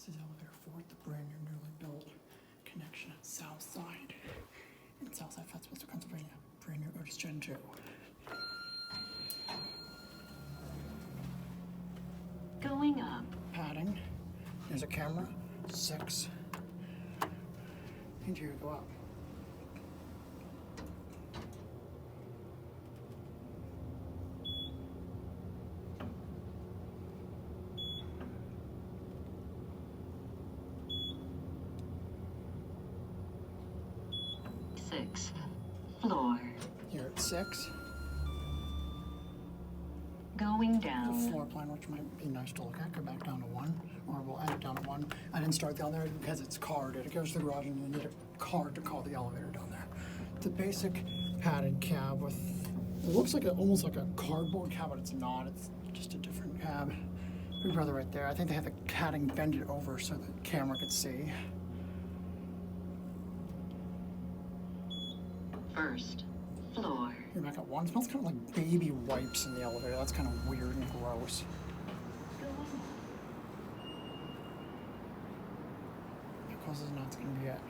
This is elevator 4 at the brand new newly built connection at South Side in Southside, Pittsburgh, Pennsylvania. Brand new Otis Gen2. Going up. Padding. There's a camera. 6. Interior go up. Sixth floor. Here at 6. Going The down. floor plan, which might be nice to look at, go back down to 1, or we'll add it down to 1. I didn't start the elevator because it's carded. It goes to the garage and you need a card to call the elevator down there. It's a basic padded cab with, it looks like almost like a cardboard cab, but it's not. It's just a different cab. Big Brother right there. I think they have the padding bended over so the camera could see. First floor. You're back at 1. It smells kind of like baby wipes in the elevator. That's kind of weird and gross. Going up. How close is not going to be yet?